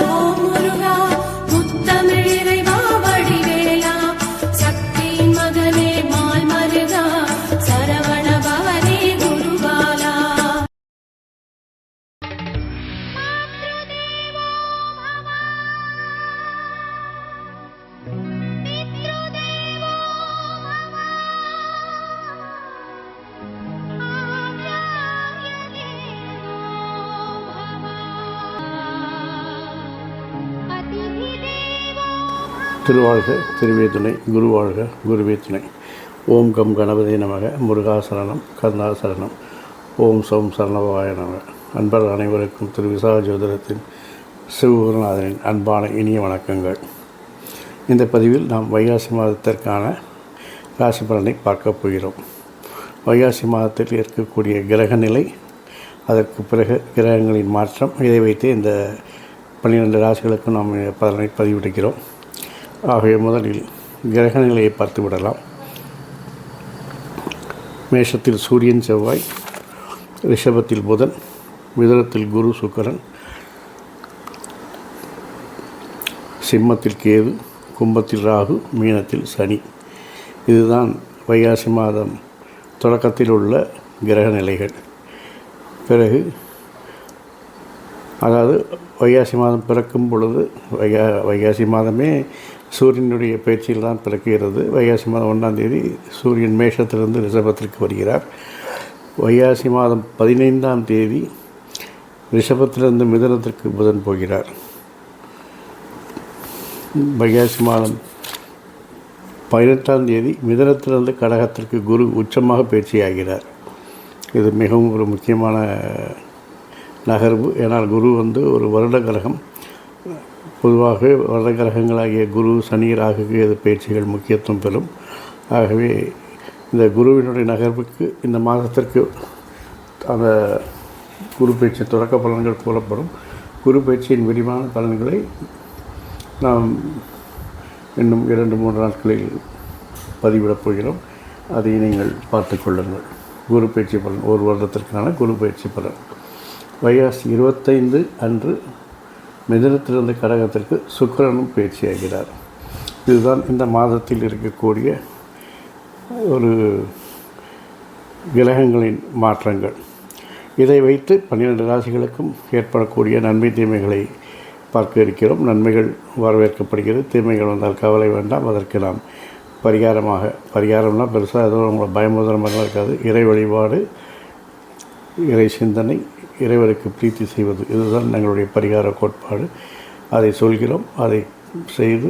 ஓம் முருகா முத்தமிழ் இறைவா வடிவேலா சக்தியின் மகனே மால் மருகா சரவண பவனே குருபாலா. திருவாழ்க திருவே துணை, குருவாழ்க குருவே துணை. ஓம் கம் கணபதி நமக, முருகாசரணம் கருணாசரணம், ஓம் சோம் சரணபவாய நமக. அன்பர்கள் அனைவருக்கும் திரு விசாக ஜோதிடத்தின் சிவகுருநாதனின் அன்பான இனிய வணக்கங்கள். இந்த பதிவில் நாம் வைகாசி மாதத்திற்கான ராசி பலனை பார்க்க போகிறோம். வைகாசி மாதத்தில் இருக்கக்கூடிய கிரக நிலை, அதற்கு பிறகு கிரகங்களின் மாற்றம், இதை வைத்து இந்த 12 ராசிகளுக்கும் நாம் பலனை பதிவிடுகிறோம். ஆகவே முதலில் கிரக நிலையை பார்த்து விடலாம். மேஷத்தில் சூரியன் செவ்வாய், ரிஷபத்தில் புதன், மிதுனத்தில் குரு சுக்கிரன், சிம்மத்தில் கேது, கும்பத்தில் ராகு, மீனத்தில் சனி. இதுதான் வைகாசி மாதம் தொடக்கத்தில் உள்ள கிரக நிலைகள். பிறகு அதாவது வைகாசி மாதம் பிறக்கும் பொழுது வைகாசி மாதமே சூரியனுடைய பயிற்சியில் தான் பிறக்கிறது. வைகாசி மாதம் 1ஆம் தேதி சூரியன் மேஷத்திலிருந்து ரிஷபத்திற்கு வருகிறார். வைகாசி மாதம் 15ஆம் தேதி ரிஷபத்திலிருந்து மிதுனத்திற்கு புதன் போகிறார். வைகாசி மாதம் 18ஆம் தேதி மிதுனத்திலிருந்து கடகத்திற்கு குரு உச்சமாக பயிற்சியாகிறார். இது மிகவும் ஒரு முக்கியமான நகர்வு. ஏன்னால் குரு ஒரு வருட கிரகம். பொதுவாக வருட கிரகங்களாகிய குரு, சனி, ராகுக்கு இது பயிற்சிகள் முக்கியத்துவம் பெறும். ஆகவே இந்த குருவினுடைய நகர்வுக்கு இந்த மாதத்திற்கு அந்த குரு பயிற்சி தொடக்க பலன்கள் கூறப்படும். குரு பயிற்சியின் விரிவான பலன்களை நாம் இன்னும் 2-3 நாட்களில் பதிவிடப் போகிறோம். அதை நீங்கள் பார்த்து கொள்ளுங்கள். குரு பயிற்சி பலன், ஒரு வருடத்திற்கான குரு பயிற்சி பலன். வைகாசி 25 அன்று மிதுனத்திலிருந்து கடகத்திற்கு சுக்கிரனும் பயிற்சியாகிறார். இதுதான் இந்த மாதத்தில் இருக்கக்கூடிய ஒரு கிரகங்களின் மாற்றங்கள். இதை வைத்து 12 ராசிகளுக்கும் ஏற்படக்கூடிய நன்மை தீமைகளை பார்க்க இருக்கிறோம். நன்மைகள் வரவேற்கப்படுகிறது, தீமைகள் வந்தால் கவலை வேண்டாம். அதற்கு நாம் பரிகாரம்னா பெருசாக எதுவும் உங்களை பயமுதரமாக இருக்காது. இறை வழிபாடு, இறை சிந்தனை, இறைவருக்கு பிரீத்தி செய்வது, இதுதான் எங்களுடைய பரிகார கோட்பாடு. அதை சொல்கிறோம். அதை செய்து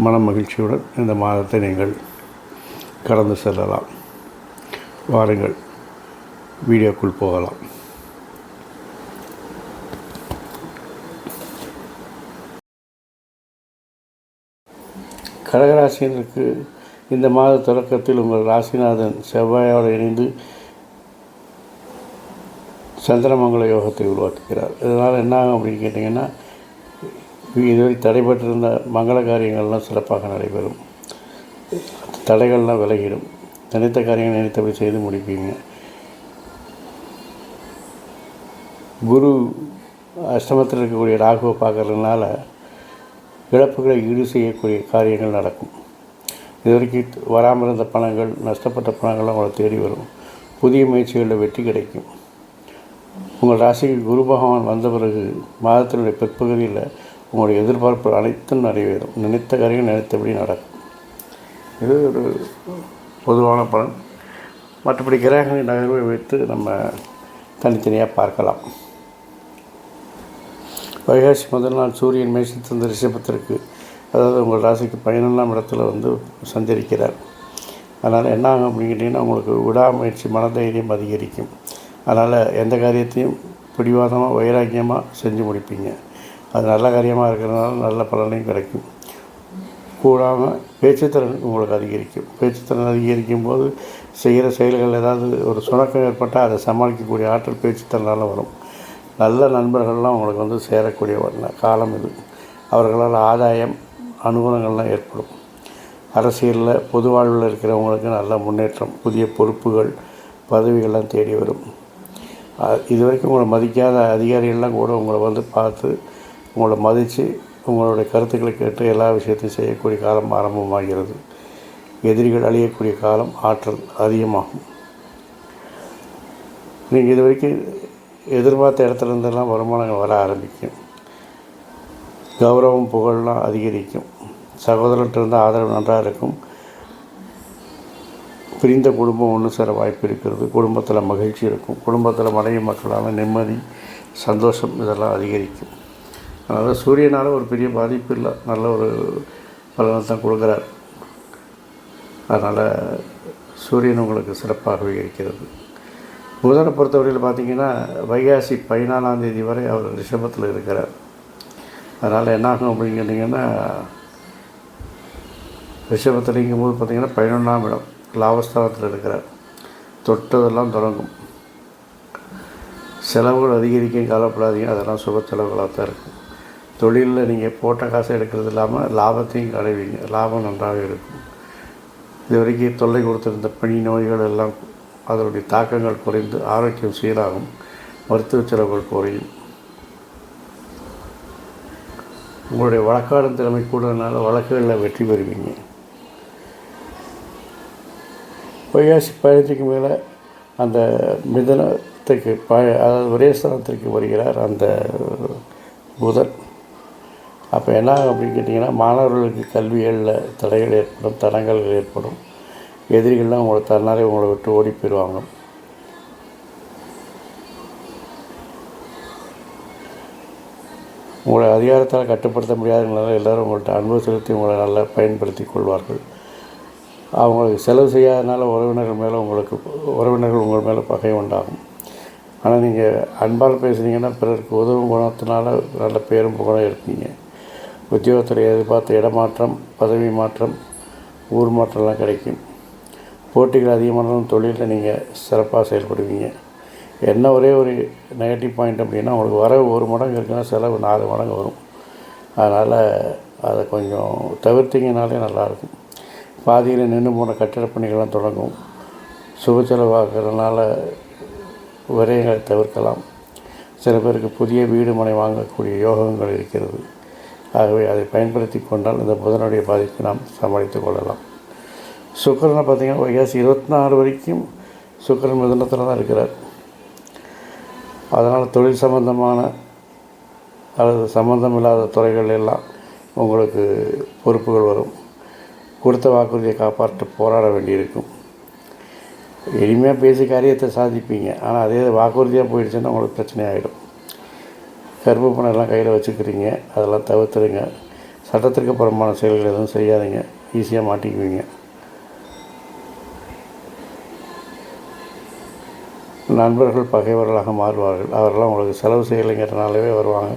மன மகிழ்ச்சியுடன் இந்த மாதத்தை நீங்கள் கடந்து செல்லலாம். வாருங்கள், வீடியோக்குள் போகலாம். கடகராசினருக்கு இந்த மாத தொடக்கத்தில் உங்கள் ராசிநாதன் செவ்வாயோடு இணைந்து சந்திரமங்கல யோகத்தை உருவாக்குகிறார். இதனால் என்ன ஆகும் அப்படின்னு கேட்டிங்கன்னா, இதுவரை தடைபட்டிருந்த மங்கள காரியங்கள்லாம் சிறப்பாக நடைபெறும். தடைகள்லாம் விலகிடும். நினைத்த காரியங்கள் நினைத்தபடி செய்து முடிப்பீங்க. குரு அஷ்டமத்தில் இருக்கக்கூடிய ராகுவை பார்க்கறதுனால இழப்புகளை ஈடு செய்யக்கூடிய காரியங்கள் நடக்கும். இதுவரைக்கும் வராமல் இருந்த பணங்கள், நஷ்டப்பட்ட பணங்கள்லாம் உங்களை தேடி வரும். புதிய முயற்சிகளில் வெற்றி கிடைக்கும். உங்கள் ராசிக்கு குரு பகவான் வந்த பிறகு மாதத்தினுடைய பிற்பகுதியில் உங்களுடைய எதிர்பார்ப்பு அனைத்தும் நிறைவேறும். நினைத்த காரியங்கள் நினைத்தபடி நடக்கும். இது ஒரு பொதுவான பலன். மற்றபடி கிரகங்களின் நகர்வை வைத்து நம்ம தனித்தனியாக பார்க்கலாம். வைகாசி முதல் நாள் சூரியன் மேஷத்திலிருந்து ரிஷபத்திற்கு, அதாவது உங்கள் ராசிக்கு 11ஆம் இடத்துல சஞ்சரிக்கிறார். அதனால் என்ன ஆகும் அப்படின்னு கேட்டிங்கன்னா, உங்களுக்கு விடாமுயற்சி, மனதைரியம் அதிகரிக்கும். அதனால் எந்த காரியத்தையும் பிடிவாதமாக வைராக்கியமாக செஞ்சு முடிப்பீங்க. அது நல்ல காரியமாக இருக்கிறதுனால நல்ல பலனையும் கிடைக்கும். கூடாமல் பேச்சுத்திறன் உங்களுக்கு அதிகரிக்கும். பேச்சுத்திறன் அதிகரிக்கும் போது செய்கிற செயல்கள் ஏதாவது ஒரு சுணக்கம் ஏற்பட்டால் அதை சமாளிக்கக்கூடிய ஆற்றல் பேச்சுத்திறனால் வரும். நல்ல நண்பர்கள்லாம் உங்களுக்கு சேரக்கூடிய காலம் இது. அவர்களால் ஆதாயம், அனுகூலங்கள்லாம் ஏற்படும். அரசியலில், பொது வாழ்வில் இருக்கிறவங்களுக்கு நல்ல முன்னேற்றம், புதிய பொறுப்புகள், பதவிகள்லாம் தேடி வரும். இது வரைக்கும் உங்களை மதிக்காத அதிகாரிகள்லாம் கூட உங்களை பார்த்து உங்களை மதித்து உங்களுடைய கருத்துக்களை கேட்டு எல்லா விஷயத்தையும் செய்யக்கூடிய காலம் ஆரம்பமாகிறது. எதிரிகள் அழியக்கூடிய காலம், ஆற்றல் அதிகமாகும். நீங்கள் இது வரைக்கும் எதிர்பார்த்த இடத்துல இருந்தெல்லாம் வருமானங்கள் வர ஆரம்பிக்கும். கௌரவம் புகழெலாம் அதிகரிக்கும். சகோதரர்கிட்ட இருந்தால் ஆதரவு நன்றாக இருக்கும். பிரிந்த குடும்பம் ஒன்று சேர வாய்ப்பு இருக்கிறது. குடும்பத்தில் மகிழ்ச்சி இருக்கும். குடும்பத்தில் மனைவி மக்களால் நிம்மதி, சந்தோஷம் இதெல்லாம் அதிகரிக்கும். அதனால் சூரியனால் ஒரு பெரிய பாதிப்பு இல்லை, நல்ல ஒரு பலனை தான் கொடுக்குறார். அதனால் சூரியன் உங்களுக்கு சிறப்பாகவே இருக்கிறது. புதனை பொறுத்தவரையில் பார்த்திங்கன்னா வைகாசி 14ஆம் தேதி வரை அவர் ரிஷபத்தில் இருக்கிறார். அதனால் என்னாகும் அப்படின்னு கேட்டிங்கன்னா, ரிஷபத்தில் இருக்கும்போது பார்த்திங்கன்னா 11ஆம் இடம் லாபஸ்தானத்தில் இருக்கிறார். தொட்டதெல்லாம் தொடங்கும். செலவுகள் அதிகரிக்கும், கவலைப்படாதீங்க. அதெல்லாம் சுப செலவுகளாக தான் இருக்கும். தொழிலில் நீங்கள் போட்ட காசை எடுக்கிறது இல்லாமல் லாபத்தையும் அடைவீங்க. லாபம் நன்றாக இருக்கும். இது வரைக்கும் தொல்லை கொடுத்திருந்த பனி நோய்கள் எல்லாம் அதனுடைய தாக்கங்கள் குறைந்து ஆரோக்கியம் சீராகும். மருத்துவ செலவுகள் குறையும். உங்களுடைய வழக்காடும் திறமை கூடனால வழக்குகளில் வெற்றி பெறுவீங்க. வைகாசி 15க்கு மேலே அந்த மிதனத்துக்கு அதாவது ஒரே ஸ்தானத்திற்கு வருகிறார் அந்த புதன். அப்போ என்ன அப்படின்னு கேட்டிங்கன்னா, மாணவர்களுக்கு கல்விகளில் தடைகள் ஏற்படும், தடங்கல்கள் ஏற்படும். எதிரிகள்லாம் உங்களை தன்னாலே உங்களை விட்டு ஓடி போயிடுவாங்க. உங்களை அதிகாரத்தால் கட்டுப்படுத்த முடியாதனால எல்லோரும் உங்கள்கிட்ட அன்பு செலுத்தி உங்களை நல்லா பயன்படுத்தி கொள்வார்கள். அவங்களுக்கு செலவு செய்யாதனால உறவினர்கள் உங்கள் மேலே பகை உண்டாகும். ஆனால் நீங்கள் அன்பால் பேசுனீங்கன்னா பிறருக்கு உதவும் குணத்தினால நல்ல பேரும் புகழும் இருப்பீங்க. உத்தியோகத்தில் எதிர்பார்த்த இடமாற்றம், பதவி மாற்றம், ஊர் மாற்றம்லாம் கிடைக்கும். போட்டிகள் அதிகமானாலும் தொழிலில் நீங்கள் சிறப்பாக செயல்படுவீங்க. என்ன ஒரே ஒரு நெகட்டிவ் பாயிண்ட் அப்படின்னா, உங்களுக்கு வரவு 1 மடங்கு இருக்குன்னா செலவு 4 மடங்கு வரும். அதனால் அதை கொஞ்சம் தவிர்த்திங்கனாலே நல்லாயிருக்கும். பாதியில் நின்று போன கட்டிடப் பணிகள்லாம் தொடங்கும். சுப செலவாகிறதுனால விரயங்களை தவிர்க்கலாம். சில பேருக்கு புதிய வீடு மனை வாங்கக்கூடிய யோகங்கள் இருக்கிறது. ஆகவே அதை பயன்படுத்தி கொண்டால் இந்த புதனுடைய பாதிப்பை நாம் சமாளித்து கொள்ளலாம். சுக்கிரனை பார்த்திங்கன்னா வைகாசி 24 வரைக்கும் சுக்கிரன் மிதுனத்தில் தான் இருக்கிறார். அதனால் தொழில் சம்பந்தமான அல்லது சம்பந்தம் இல்லாத துறைகள் எல்லாம் உங்களுக்கு பொறுப்புகள் வரும். கொடுத்த வாக்குறுதியை காப்பாற்ற போராட வேண்டியிருக்கும். எளிமையாக பேசி காரியத்தை சாதிப்பீங்க. ஆனால் அதே வாக்குறுதியாக போயிடுச்சுன்னா உங்களுக்கு பிரச்சனை ஆகிடும். கருப்பு பணம் எல்லாம் கையில் வச்சுக்கிறீங்க, அதெல்லாம் தவிர்த்துடுங்க. சட்டத்திற்கு புறம்பான செயல்கள் எதுவும் செய்யாதீங்க, ஈஸியாக மாட்டிக்குவீங்க. நண்பர்கள் பகைவர்களாக மாறுவார்கள். அவரெல்லாம் உங்களுக்கு செலவு செய்யலைங்கிறனாலே வருவாங்க.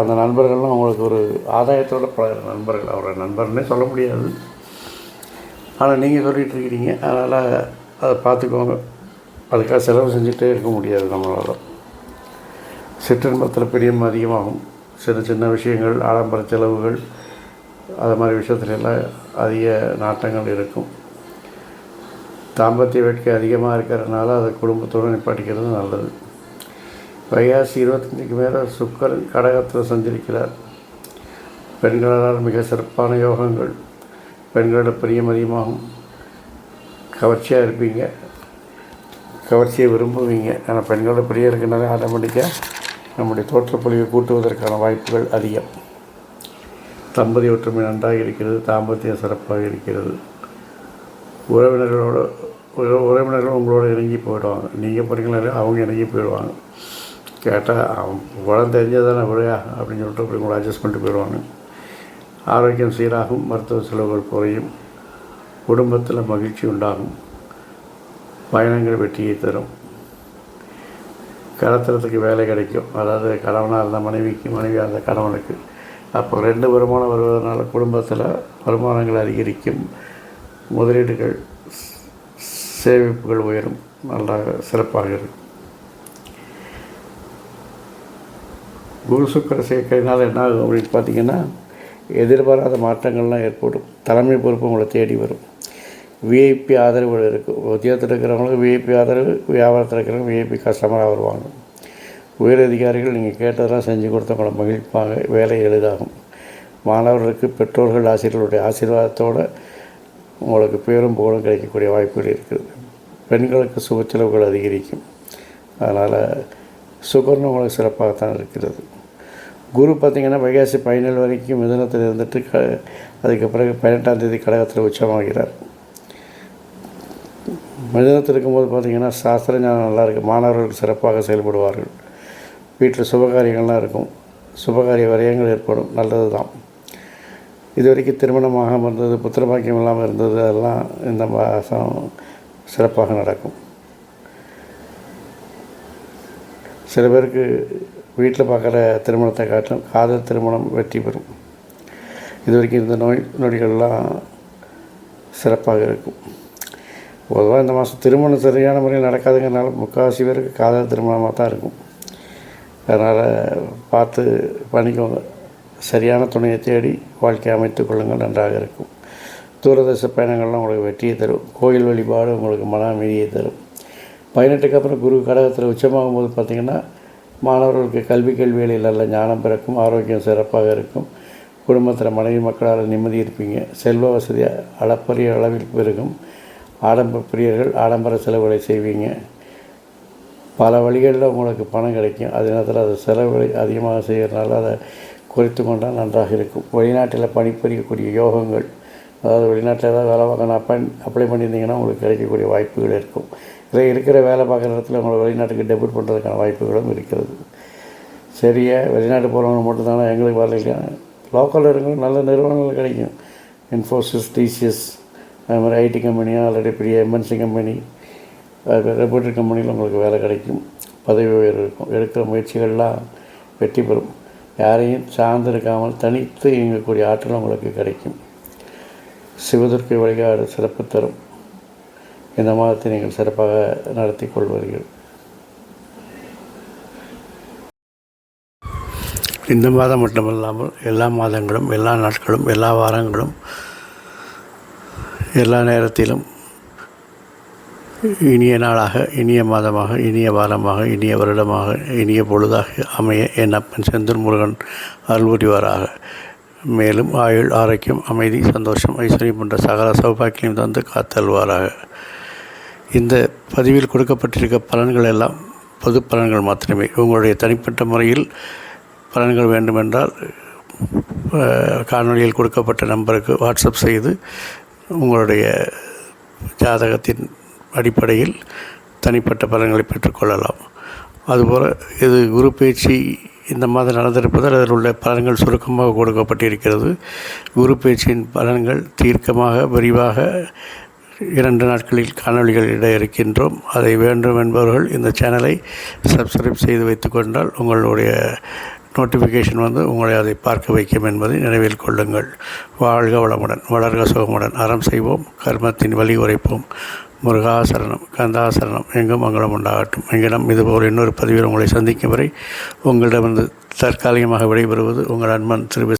அந்த நண்பர்கள்லாம் உங்களுக்கு ஒரு ஆதாயத்தோடு பழகிற நண்பர்கள். அவரை நண்பர்னே சொல்ல முடியாது, ஆனால் நீங்கள் சொல்லிகிட்டு இருக்கிறீங்க. அதனால் அதை பார்த்துக்கோங்க. அதுக்காக செலவு செஞ்சுட்டே இருக்க முடியாது நம்மளால். சிற்றின்பத்தில் பிரியம் அதிகமாகும். சின்ன விஷயங்கள், ஆடம்பர செலவுகள், அது மாதிரி விஷயத்துலலாம் அதிக நாட்டங்கள் இருக்கும். தாம்பத்திய வேட்கை அதிகமாக இருக்கிறதுனால அதை குடும்பத்தோடு நிப்பாட்டிக்கிறது நல்லது. வைகாசி 25க்கு மேலே சுக்கிரன் கடகத்தில் சஞ்சரிக்கிறார். பெண்களால் மிக சிறப்பான யோகங்கள். பெண்களோட பிரியம் அதிகமாகும். கவர்ச்சியாக இருப்பீங்க, கவர்ச்சியை விரும்புவீங்க. ஆனால் பெண்களோட பிரியம் இருக்கிறனால ஆட்டோமேட்டிக்காக நம்முடைய தோற்றப்பொழிவை கூட்டுவதற்கான வாய்ப்புகள் அதிகம். தம்பதி ஒற்றுமை நன்றாக இருக்கிறது. தாம்பத்தியம் சிறப்பாக இருக்கிறது. உறவினர்கள் உங்களோட இறங்கி போயிடுவாங்க. நீங்கள் போகிறீங்களா அவங்க இறங்கி போயிடுவாங்க. கேட்டால் அவன் உடம்பு தெரிஞ்சதானே விழையா அப்படின்னு சொல்லிட்டு அப்படி உங்களை அட்ஜஸ்ட் பண்ணிட்டு போயிடுவாங்க. ஆரோக்கியம் சீராகும். மருத்துவ செலவுகள் குறையும். குடும்பத்தில் மகிழ்ச்சி உண்டாகும். பயணங்கள் வெற்றியை தரும். கடத்துறதுக்கு வேலை கிடைக்கும். அதாவது கணவனாக இருந்த மனைவிக்கு, மனைவியாக இருந்த கணவனுக்கு. அப்போ 2 வருமானம் வருவதனால குடும்பத்தில் வருமானங்கள் அதிகரிக்கும். முதலீடுகள், சேமிப்புகள் உயரும். நல்லா சிறப்பாக இருக்கும். குரு சுக்கிர சேர்க்கையினால் என்ன ஆகும் அப்படின்னு பார்த்திங்கன்னா, எதிர்பாராத மாற்றங்கள்லாம் ஏற்படும். தலைமை பொறுப்பு உங்களை தேடி வரும். விஐபி ஆதரவுகள் இருக்கும். உத்தியோகத்தில் இருக்கிறவங்களுக்கு விஐபி ஆதரவு, வியாபாரத்தில் இருக்கிறவங்க விஐபி கஸ்டமராக வருவாங்க. உயரதிகாரிகள் நீங்கள் கேட்டதெல்லாம் செஞ்சு கொடுத்து உங்களை மகிழ்ப்பாங்க. வேலை எளிதாகும். மாணவர்களுக்கு பெற்றோர்கள் ஆசிரியர்களுடைய ஆசீர்வாதத்தோடு உங்களுக்கு பேரும் புகழும் கிடைக்கக்கூடிய வாய்ப்புகள் இருக்கிறது. பெண்களுக்கு சுப செலவுகள் அதிகரிக்கும். அதனால் சுகர்னு உங்களுக்கு சிறப்பாகத்தான் இருக்கிறது. குரு பார்த்திங்கன்னா வைகாசி 17 வரைக்கும் மிதுனத்தில் இருந்துட்டு அதுக்கு பிறகு 18ஆம் தேதி கடகத்தில் உச்சமாகிறார். மிதுனத்தில் இருக்கும்போது பார்த்திங்கன்னா சாஸ்திர ஞானம் நல்லா இருக்குது. மாணவர்கள் சிறப்பாக செயல்படுவார்கள். வீட்டில் சுபகாரியங்கள்லாம் இருக்கும். சுபகாரிய விரயங்கள் ஏற்படும். நல்லது தான். இது வரைக்கும் திருமணமாகாமல் இருந்தது, புத்திரபாக்கியம் இல்லாமல் இருந்தது, அதெல்லாம் இந்த மாதம் சிறப்பாக நடக்கும். சில பேருக்கு வீட்டில் பார்க்குற திருமணத்தை காட்டிலும் காதல் திருமணம் வெற்றி பெறும். இது வரைக்கும் இந்த நோய் நொடிகள்லாம் சிறப்பாக இருக்கும். பொதுவாக இந்த மாதம் திருமணம் சரியான முறையில் நடக்காதுங்கிறனால முக்கால்வாசி பேருக்கு காதல் திருமணமாக தான் இருக்கும். அதனால் பார்த்து பண்ணிக்கோங்க. சரியான துணையை தேடி வாழ்க்கையை அமைத்துக் கொள்ளுங்கள். நன்றாக இருக்கும். தூரதேச பயணங்கள்லாம் உங்களுக்கு வெற்றியை தரும். கோயில் வழிபாடு உங்களுக்கு மன அமைதியை தரும். 18க்கு அப்புறம் குரு கடகத்தில் உச்சமாகும் போது பார்த்திங்கன்னா மாணவர்களுக்கு கேள்விகளில் நல்ல ஞானம் பிறக்கும். ஆரோக்கியம் சிறப்பாக இருக்கும். குடும்பத்தில் மனைவி மக்களால் நிம்மதி இருப்பீங்க. செல்வ வசதி அளப்பரிய அளவில் பெருகும். ஆடம்பர பிரியர்கள் ஆடம்பர செலவுகளை செய்வீங்க. பல வழிகளில் உங்களுக்கு பணம் கிடைக்கும். அதே நேரத்தில் அது செலவுகளை அதிகமாக செய்கிறதுனால அதை குறைத்து கொண்டால் நன்றாக இருக்கும். வெளிநாட்டில் பணிபுரியக்கூடிய யோகங்கள், அதாவது வெளிநாட்டில் ஏதாவது வேலை பார்க்கணும் அப்ளை பண்ணியிருந்தீங்கன்னா உங்களுக்கு கிடைக்கக்கூடிய வாய்ப்புகள் இருக்கும். இதில் இருக்கிற வேலை பார்க்குற இடத்துல உங்களை வெளிநாட்டுக்கு டெபியூட் பண்ணுறதுக்கான வாய்ப்புகளும் இருக்கிறது. சரியா வெளிநாட்டு போகிறவங்க மட்டும்தானே எங்களுக்கு வரலைங்க. லோக்கலில் இருக்கிற நல்ல நிறுவனங்கள் கிடைக்கும். இன்ஃபோசிஸ், டிசிஎஸ், அது மாதிரி ஐடி கம்பெனியாக ஆல்ரெடி பெரிய எம்என்சி கம்பெனி, ரெப்யூட்டட் கம்பெனியில் உங்களுக்கு வேலை கிடைக்கும். பதவி உயர்வு இருக்கும். எடுக்கிற முயற்சிகள்லாம் வெற்றி பெறும். யாரையும் சார்ந்து இருக்காமல் தனித்து இயங்கக்கூடிய ஆற்றல் உங்களுக்கு கிடைக்கும். சிவதுர்க்கை வழிபாடு சிறப்பு தரும். இந்த மாதத்தை நீங்கள் சிறப்பாக நடத்தி கொள்வீர்கள். இந்த மாதம் மட்டுமல்லாமல் எல்லா மாதங்களும், எல்லா நாட்களும், எல்லா வாரங்களும், எல்லா நேரத்திலும் இனிய நாளாக, இனிய மாதமாக, இனிய வாரமாக, இனிய வருடமாக, இனிய பொழுதாக அமைய என் அப்பன் செந்தூர் முருகன் அருள் புரிவாராக. மேலும் ஆயுள், ஆரோக்கியம், அமைதி, சந்தோஷம், ஐஸ்வர்யம் போன்ற சகல சௌபாக்கியம் தந்து காத்தல்வாராக. இந்த பதிவில் கொடுக்கப்பட்டிருக்க பலன்கள் எல்லாம் பொது பலன்கள் மாத்திரமே. உங்களுடைய தனிப்பட்ட முறையில் பலன்கள் வேண்டுமென்றால் காணொலியில் கொடுக்கப்பட்ட நம்பருக்கு வாட்ஸ்அப் செய்து உங்களுடைய ஜாதகத்தின் அடிப்படையில் தனிப்பட்ட பலன்களை பெற்றுக்கொள்ளலாம். அதுபோல் இது குரு பேச்சு இந்த மாதம் நடந்திருப்பதால் அதில் உள்ள பலன்கள் சுருக்கமாக கொடுக்கப்பட்டிருக்கிறது. குரு பேச்சின் பலன்கள் தீர்க்கமாக விரிவாக 2 நாட்களில் காணொலிகள் இட இருக்கின்றோம். அதை வேண்டும் என்பவர்கள் இந்த சேனலை சப்ஸ்கிரைப் செய்து வைத்துக்கொண்டால் உங்களுடைய நோட்டிஃபிகேஷன் உங்களை அதை பார்க்க வைக்கும் என்பதை நினைவில் கொள்ளுங்கள். வாழ்க வளமுடன், வளர்க சுகமுடன், அறம் செய்வோம், கர்மத்தின் வழி உரைப்போம். முருகாசரணம், கந்தாசரணம், எங்கும் மங்களம் உண்டாகட்டும். எங்கிடம் இதுபோல் இன்னொரு பதிவில் உங்களை சந்திக்கும் வரை உங்களிடமிருந்து தற்காலிகமாக விடைபெறுவது உங்கள் அன்பன் திரு